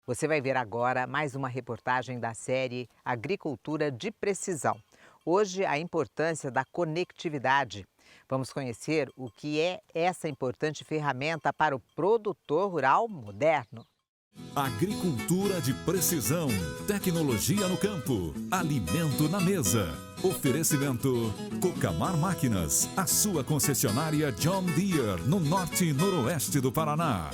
Você vai ver agora mais uma reportagem da série Agricultura de Precisão. Hoje, a importância da conectividade. Vamos conhecer o que é essa importante ferramenta para o produtor rural moderno. Agricultura de precisão, tecnologia no campo, alimento na mesa. Oferecimento Cocamar Máquinas, a sua concessionária John Deere, no norte e noroeste do Paraná.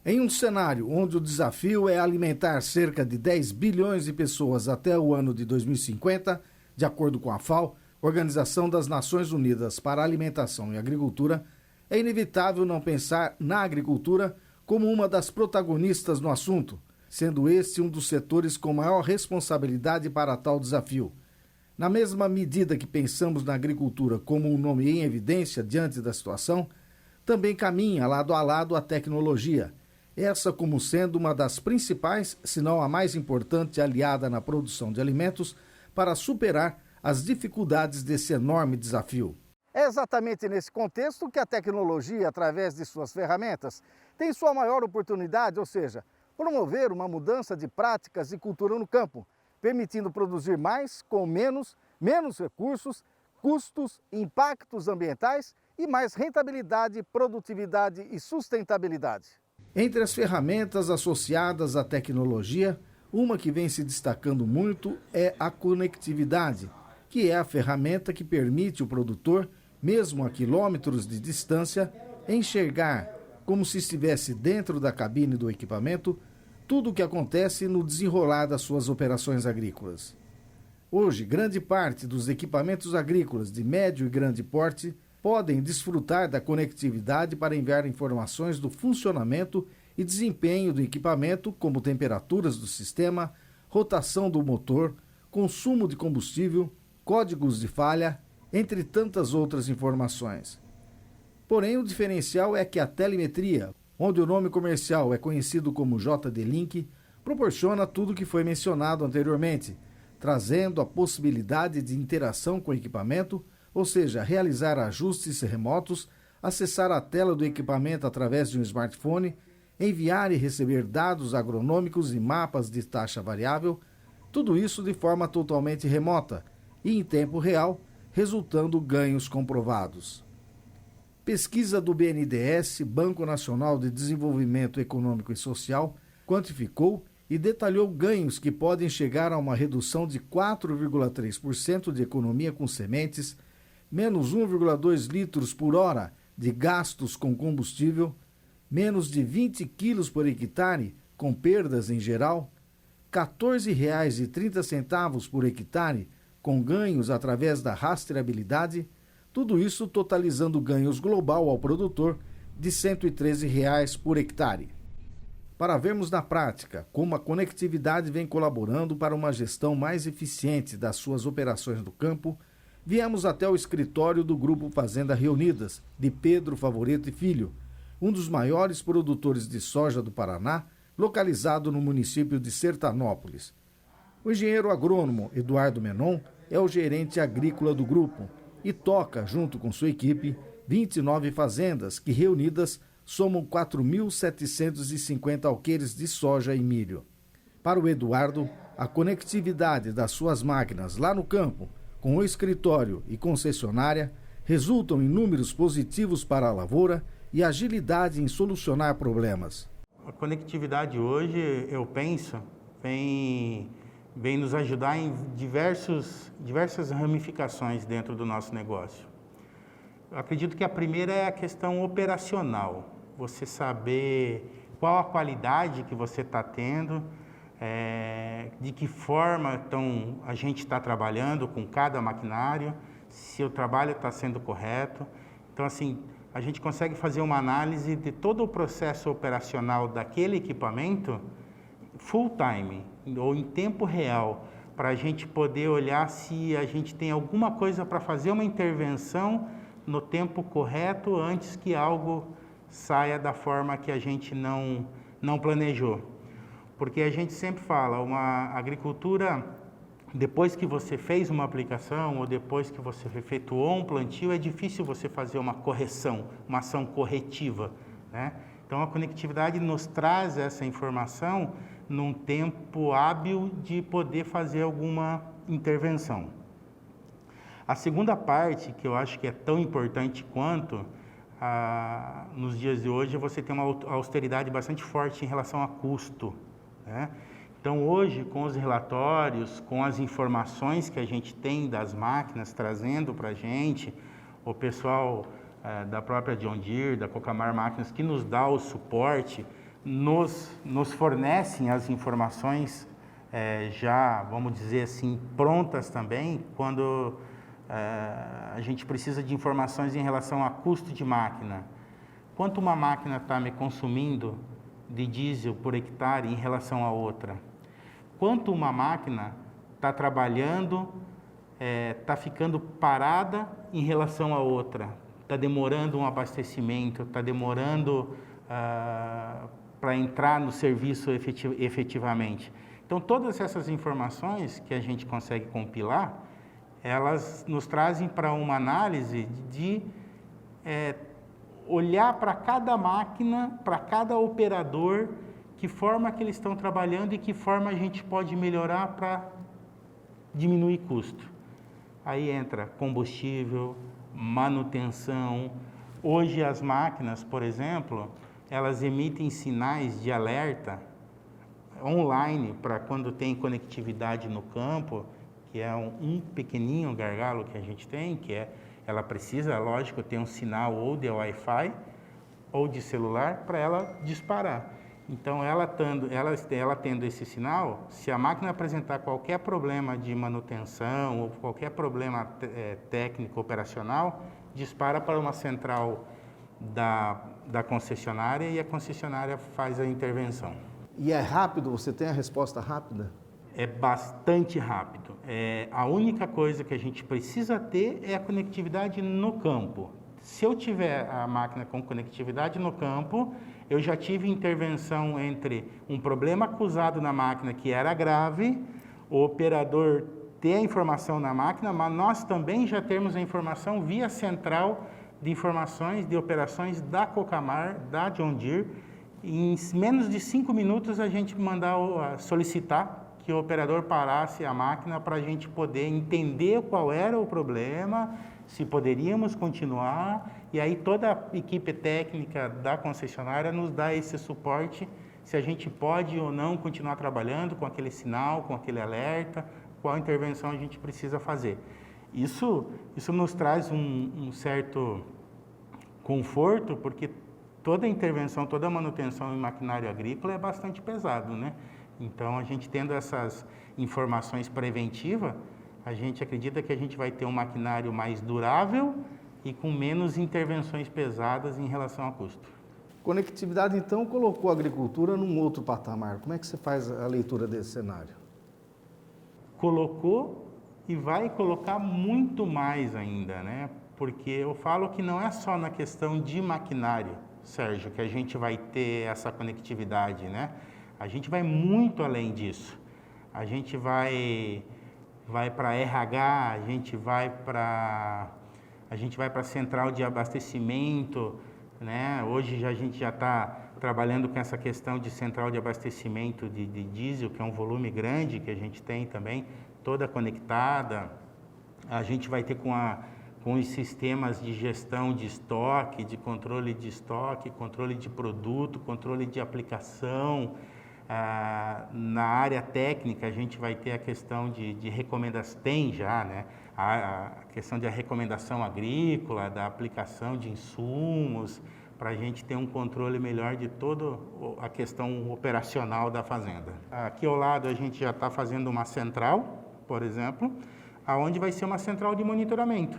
Em um cenário onde o desafio é alimentar cerca de 10 bilhões de pessoas até o ano de 2050, de acordo com a FAO, Organização das Nações Unidas para a Alimentação e Agricultura, é inevitável não pensar na agricultura como uma das protagonistas no assunto, sendo este um dos setores com maior responsabilidade para tal desafio. Na mesma medida que pensamos na agricultura como um nome em evidência diante da situação, também caminha lado a lado a tecnologia, essa como sendo uma das principais, se não a mais importante aliada na produção de alimentos para superar as dificuldades desse enorme desafio. É exatamente nesse contexto que a tecnologia, através de suas ferramentas, tem sua maior oportunidade, ou seja, promover uma mudança de práticas e cultura no campo, permitindo produzir mais com menos recursos, custos, impactos ambientais e mais rentabilidade, produtividade e sustentabilidade. Entre as ferramentas associadas à tecnologia, uma que vem se destacando muito é a conectividade, que é a ferramenta que permite o produtor, mesmo a quilômetros de distância, enxergar, como se estivesse dentro da cabine do equipamento, tudo o que acontece no desenrolar das suas operações agrícolas. Hoje, grande parte dos equipamentos agrícolas de médio e grande porte podem desfrutar da conectividade para enviar informações do funcionamento e desempenho do equipamento, como temperaturas do sistema, rotação do motor, consumo de combustível, códigos de falha, entre tantas outras informações. Porém, o diferencial é que a telemetria, onde o nome comercial é conhecido como JD-Link, proporciona tudo o que foi mencionado anteriormente, trazendo a possibilidade de interação com o equipamento, ou seja, realizar ajustes remotos, acessar a tela do equipamento através de um smartphone, enviar e receber dados agronômicos e mapas de taxa variável, tudo isso de forma totalmente remota e em tempo real, resultando ganhos comprovados. Pesquisa do BNDES, Banco Nacional de Desenvolvimento Econômico e Social, quantificou e detalhou ganhos que podem chegar a uma redução de 4,3% de economia com sementes, menos 1,2 litros por hora de gastos com combustível, menos de 20 quilos por hectare com perdas em geral, R$ 14,30 por hectare com ganhos através da rastreabilidade, tudo isso totalizando ganhos global ao produtor de R$ 113 por hectare. Para vermos na prática como a conectividade vem colaborando para uma gestão mais eficiente das suas operações do campo, viemos até o escritório do Grupo Fazenda Reunidas, de Pedro Favorito e Filho, um dos maiores produtores de soja do Paraná, localizado no município de Sertanópolis. O engenheiro agrônomo Eduardo Menon é o gerente agrícola do grupo e toca, junto com sua equipe, 29 fazendas que, reunidas, somam 4.750 alqueires de soja e milho. Para o Eduardo, a conectividade das suas máquinas lá no campo, com o escritório e concessionária, resultam em números positivos para a lavoura e agilidade em solucionar problemas. A conectividade hoje, eu penso, vem nos ajudar em diversas ramificações dentro do nosso negócio. Eu acredito que a primeira é a questão operacional, você saber qual a qualidade que você está tendo, de que forma a gente está trabalhando com cada maquinário, se o trabalho está sendo correto. Então, assim, a gente consegue fazer uma análise de todo o processo operacional daquele equipamento full time, ou em tempo real, para a gente poder olhar se a gente tem alguma coisa para fazer uma intervenção no tempo correto antes que algo saia da forma que a gente não planejou. Porque a gente sempre fala, uma agricultura, depois que você fez uma aplicação ou depois que você efetuou um plantio, é difícil você fazer uma correção, uma ação corretiva, né? Então, Então, a conectividade nos traz essa informação num tempo hábil de poder fazer alguma intervenção. A segunda parte, que eu acho que é tão importante quanto, nos dias de hoje, é você ter uma austeridade bastante forte em relação a custo, né? Então, hoje, com os relatórios, com as informações que a gente tem das máquinas trazendo para a gente, o pessoal da própria John Deere, da Cocamar Máquinas, que nos dá o suporte, nos fornecem as informações já, vamos dizer assim, prontas também, quando a gente precisa de informações em relação a custo de máquina. Quanto uma máquina está me consumindo de diesel por hectare em relação a outra? Quanto uma máquina está trabalhando, está ficando parada em relação a outra? Está demorando um abastecimento, está demorando para entrar no serviço efetivamente. Então, todas essas informações que a gente consegue compilar, elas nos trazem para uma análise de olhar para cada máquina, para cada operador, que forma que eles estão trabalhando e que forma a gente pode melhorar para diminuir custo. Aí entra combustível, manutenção. Hoje as máquinas, por exemplo, elas emitem sinais de alerta online para quando tem conectividade no campo, que é um pequenininho gargalo que a gente tem, ela precisa, lógico, ter um sinal ou de Wi-Fi ou de celular para ela disparar. Então, ela tendo esse sinal, se a máquina apresentar qualquer problema de manutenção ou qualquer problema técnico operacional, dispara para uma central da concessionária e a concessionária faz a intervenção. E é rápido? Você tem a resposta rápida? É bastante rápido. A única coisa que a gente precisa ter é a conectividade no campo. Se eu tiver a máquina com conectividade no campo, eu já tive intervenção entre um problema acusado na máquina que era grave, o operador ter a informação na máquina, mas nós também já temos a informação via central de informações de operações da Cocamar, da John Deere. Em menos de 5 minutos a gente mandar solicitar que o operador parasse a máquina para a gente poder entender qual era o problema, se poderíamos continuar, e aí toda a equipe técnica da concessionária nos dá esse suporte, se a gente pode ou não continuar trabalhando com aquele sinal, com aquele alerta, qual intervenção a gente precisa fazer. Isso nos traz um certo conforto, porque toda intervenção, toda manutenção em maquinário agrícola é bastante pesado, né? Então, a gente tendo essas informações preventivas, a gente acredita que a gente vai ter um maquinário mais durável e com menos intervenções pesadas em relação a custo. Conectividade, então, colocou a agricultura num outro patamar. Como é que você faz a leitura desse cenário? Colocou e vai colocar muito mais ainda, né? Porque eu falo que não é só na questão de maquinário, Sérgio, que a gente vai ter essa conectividade, né? A gente vai muito além disso. A gente vai para RH, a gente vai para a central de abastecimento, né? Hoje a gente já está trabalhando com essa questão de central de abastecimento de diesel, que é um volume grande que a gente tem também, toda conectada. A gente vai ter com os sistemas de gestão de estoque, de controle de estoque, controle de produto, controle de aplicação. Na área técnica, a gente vai ter a questão de recomendação, tem já, né? A questão de recomendação agrícola, da aplicação de insumos, para a gente ter um controle melhor de toda a questão operacional da fazenda. Aqui ao lado a gente já está fazendo uma central, por exemplo, aonde vai ser uma central de monitoramento.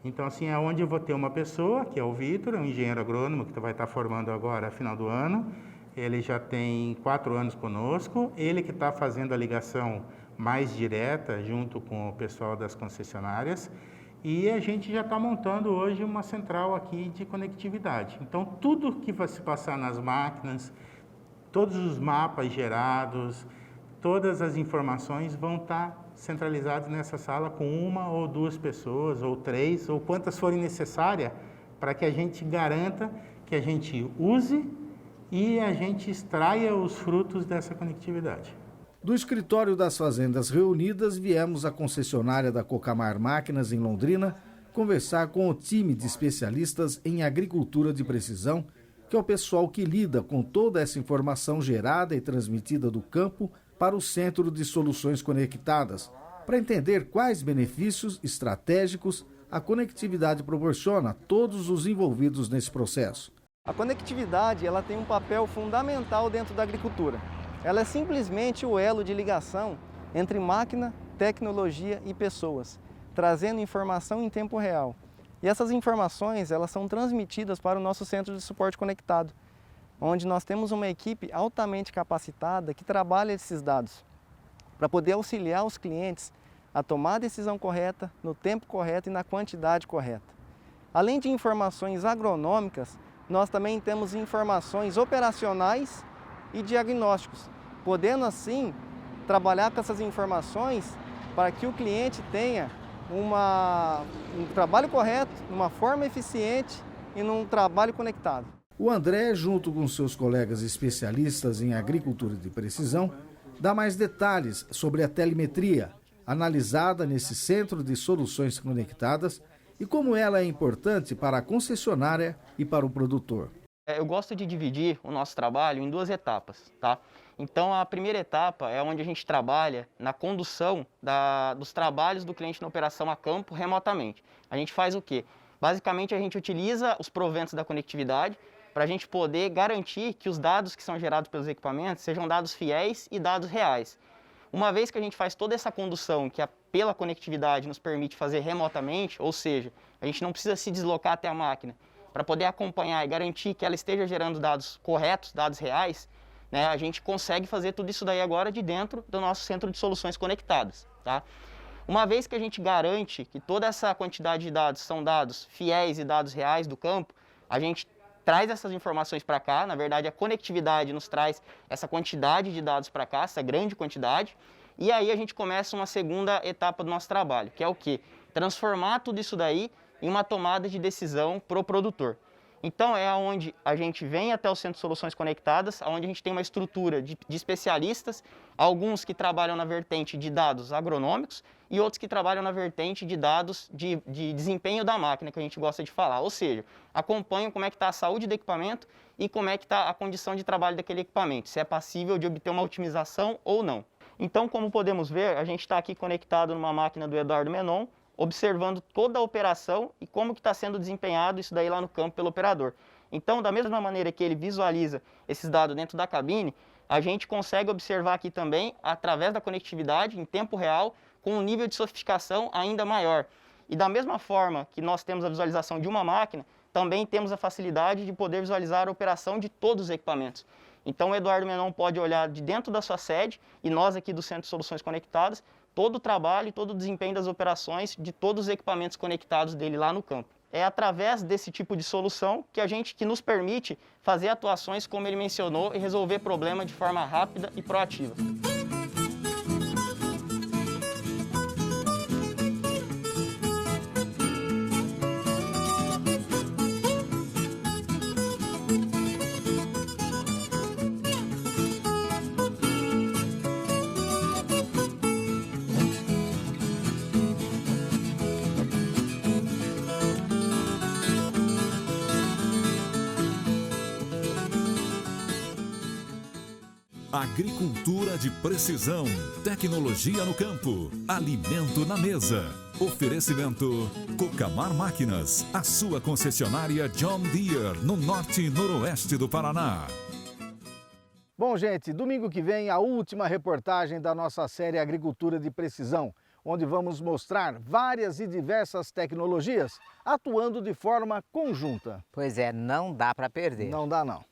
Então, assim, é onde eu vou ter uma pessoa, que é o Vitor, um engenheiro agrônomo, que vai estar formando agora, final do ano. Ele já tem 4 anos conosco, ele que está fazendo a ligação mais direta junto com o pessoal das concessionárias, e a gente já está montando hoje uma central aqui de conectividade. Então, tudo que vai se passar nas máquinas, todos os mapas gerados, todas as informações vão estar centralizados nessa sala com 1 ou 2 pessoas, ou 3, ou quantas forem necessárias, para que a gente garanta que a gente use e a gente extraia os frutos dessa conectividade. Do escritório das Fazendas Reunidas, viemos à concessionária da Cocamar Máquinas, em Londrina, conversar com o time de especialistas em agricultura de precisão, que é o pessoal que lida com toda essa informação gerada e transmitida do campo para o Centro de Soluções Conectadas, para entender quais benefícios estratégicos a conectividade proporciona a todos os envolvidos nesse processo. A conectividade ela tem um papel fundamental dentro da agricultura. Ela é simplesmente o elo de ligação entre máquina, tecnologia e pessoas, trazendo informação em tempo real. E essas informações elas são transmitidas para o nosso centro de suporte conectado, onde nós temos uma equipe altamente capacitada que trabalha esses dados para poder auxiliar os clientes a tomar a decisão correta, no tempo correto e na quantidade correta. Além de informações agronômicas, nós também temos informações operacionais e diagnósticos, podendo assim trabalhar com essas informações para que o cliente tenha um trabalho correto, uma forma eficiente e num trabalho conectado. O André, junto com seus colegas especialistas em agricultura de precisão, dá mais detalhes sobre a telemetria analisada nesse Centro de Soluções Conectadas e como ela é importante para a concessionária e para o produtor. Eu gosto de dividir o nosso trabalho em duas etapas, tá? Então, a primeira etapa é onde a gente trabalha na condução dos trabalhos do cliente na operação a campo remotamente. A gente faz o quê? Basicamente, a gente utiliza os proventos da conectividade para a gente poder garantir que os dados que são gerados pelos equipamentos sejam dados fiéis e dados reais. Uma vez que a gente faz toda essa condução que pela conectividade nos permite fazer remotamente, ou seja, a gente não precisa se deslocar até a máquina para poder acompanhar e garantir que ela esteja gerando dados corretos, dados reais, né, a gente consegue fazer tudo isso daí agora de dentro do nosso Centro de Soluções Conectadas. Tá? Uma vez que a gente garante que toda essa quantidade de dados são dados fiéis e dados reais do campo, a gente traz essas informações para cá. Na verdade, a conectividade nos traz essa quantidade de dados para cá, essa grande quantidade, e aí a gente começa uma segunda etapa do nosso trabalho, que é o quê? Transformar tudo isso daí em uma tomada de decisão para o produtor. Então é onde a gente vem até o Centro de Soluções Conectadas, onde a gente tem uma estrutura de especialistas, alguns que trabalham na vertente de dados agronômicos e outros que trabalham na vertente de dados de desempenho da máquina, que a gente gosta de falar. Ou seja, acompanham como é que está a saúde do equipamento e como é que está a condição de trabalho daquele equipamento, se é passível de obter uma otimização ou não. Então, como podemos ver, a gente está aqui conectado numa máquina do Eduardo Menon, observando toda a operação e como que está sendo desempenhado isso daí lá no campo pelo operador. Então, da mesma maneira que ele visualiza esses dados dentro da cabine, a gente consegue observar aqui também, através da conectividade, em tempo real, com um nível de sofisticação ainda maior. E da mesma forma que nós temos a visualização de uma máquina, também temos a facilidade de poder visualizar a operação de todos os equipamentos. Então, o Eduardo Menon pode olhar de dentro da sua sede, e nós aqui do Centro de Soluções Conectadas, todo o trabalho e todo o desempenho das operações de todos os equipamentos conectados dele lá no campo. É através desse tipo de solução que nos permite fazer atuações, como ele mencionou, e resolver problema de forma rápida e proativa. Agricultura de precisão, tecnologia no campo, alimento na mesa. Oferecimento Cocamar Máquinas, a sua concessionária John Deere, no norte e noroeste do Paraná. Bom, gente, domingo que vem a última reportagem da nossa série Agricultura de Precisão, onde vamos mostrar várias e diversas tecnologias atuando de forma conjunta. Pois é, não dá para perder. Não dá, não.